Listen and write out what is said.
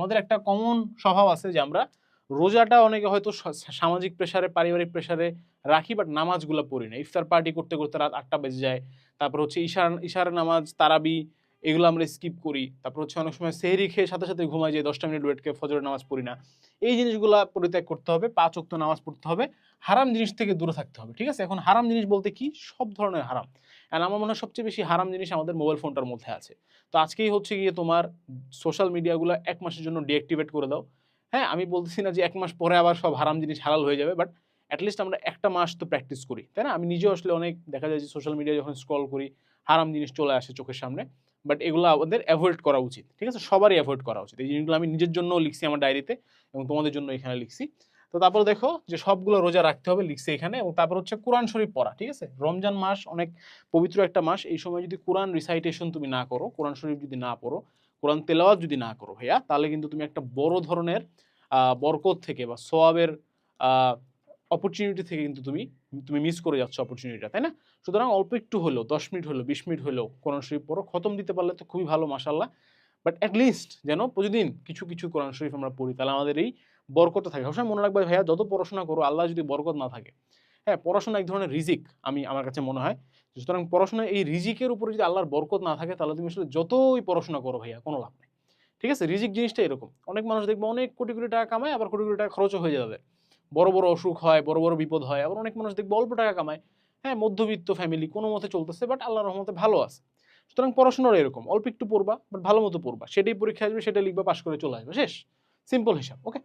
আমাদের একটা কমন স্বভাব আছে যে আমরা রোজাটা অনেকে হয়তো সামাজিক প্রেসারে পারিবারিক প্রেসারে রাখি, বাট নামাজগুলো পড়ি না। ইফতার পার্টি করতে করতে রাত 8টা বেজে যায়। তারপর হচ্ছে ইশার নামাজ, তারাবি এগুলো আমরা স্কিপ করি। তারপর হচ্ছে অনেক সময় সেহরি খেয়ে সাথে সাথে ঘুমাই যায়, 10টা মিনিট ওয়েট করে ফজরের নামাজ পড়ি না। এই জিনিসগুলো পরিত্যাগ করতে হবে, 5 ওয়াক্ত নামাজ পড়তে হবে, হারাম জিনিস থেকে দূরে থাকতে হবে, ঠিক আছে? এখন হারাম জিনিস বলতে কি? সব ধরনের হারাম। আর আমার মনে হয় সবচেয়ে বেশি হারাম জিনিস আমাদের মোবাইল ফোনটার মধ্যে আছে। তো আজকেই হচ্ছে গিয়ে তোমার সোশ্যাল মিডিয়াগুলো 1 মাসের জন্য ডিঅ্যাক্টিভেট করে দাও। হ্যাঁ, আমি বলতেছি না যে 1 মাস পরে আবার সব হারাম জিনিস হালাল হয়ে যাবে, বাট এটলিস্ট আমরা একটা মাস তো প্র্যাকটিস করি, তাই না? আমি নিজেও আসলে অনেক দেখা যায় যে সোশ্যাল মিডিয়া যখন স্ক্রল করি হারাম জিনিস চলে আসে চোখের সামনে, বাট এগুলো আমাদের অ্যাভয়েড করা উচিত, ঠিক আছে? সবারই অ্যাভয়েড করা উচিত। এই জিনিসগুলো আমি নিজের জন্যও লিখছি আমার ডায়েরিতে এবং তোমাদের জন্য এখানে লিখছি। তো তারপর দেখো যে সবগুলো রোজা রাখতে হবে লিখছে এখানে, এবং তারপর হচ্ছে কোরআন শরীফ পড়া, ঠিক আছে? রমজান মাস অনেক পবিত্র একটা মাস। এই সময় যদি কোরআন রিসাইটেশন তুমি না করো, কোরআন শরীফ যদি না পড়ো, কোরআন তেলাওয়াত যদি না করো ভাইয়া, তাহলে কিন্তু তুমি একটা বড় ধরনের বরকত থেকে বা সওয়াবের অপরচুনিটি থেকে কিন্তু তুমি তুমি মিস করে যাচ্ছ অপরচুনিটিটা, তাই না? সুতরাং অল্প একটু হলেও 10 মিনিট হলেও 20 মিনিট হলেও কোরআন শরীফ পড়ো, খতম দিতে পারলে তো খুবই ভালো, মাশাআল্লাহ। বাট অ্যাটলিস্ট যেন প্রতিদিন কিছু কিছু কোরআন শরীফ আমরা পড়ি, তাহলে আমাদের এই বরকত থাকে। সবসময় মনে রাখবে ভাইয়া, যত পড়াশোনা করো আল্লাহ যদি বরকত না থাকে, হ্যাঁ, পড়াশোনা এক ধরনের রিজিক, আমার কাছে মনে হয়। সুতরাং পড়াশোনা এই রিজিকের উপরে যদি আল্লাহর বরকত না থাকে, তাহলে তুমি আসলে যতই পড়াশোনা করো ভাইয়া কোনো লাভ নেই, ঠিক আছে? রিজিক জিনিসটা এরকম। অনেক মানুষ দেখবে অনেক কোটি কোটি টাকা কামায়, আবার কোটি কোটি টাকা খরচও হয়ে যায় তাদের। বড় বড় অসুখ হয়, বড় বড় বিপদ হয়। আবার অনেক মানুষ দেখবে অল্প টাকা কামায়, হ্যাঁ, মধ্যবিত্ত ফ্যামিলি, কোনো মতে চলতেছে, বাট আল্লাহর রহমতে ভালো আছে। সুতরাং পড়াশোনার এরকম অল্প একটু পড়বা, বাট ভালো মতো পড়বা, সেটাই পরীক্ষা আসবে, সেটা লিখবা, পাশ করে চলে আসবে, শেষ। সিম্পল হিসাব, ওকে?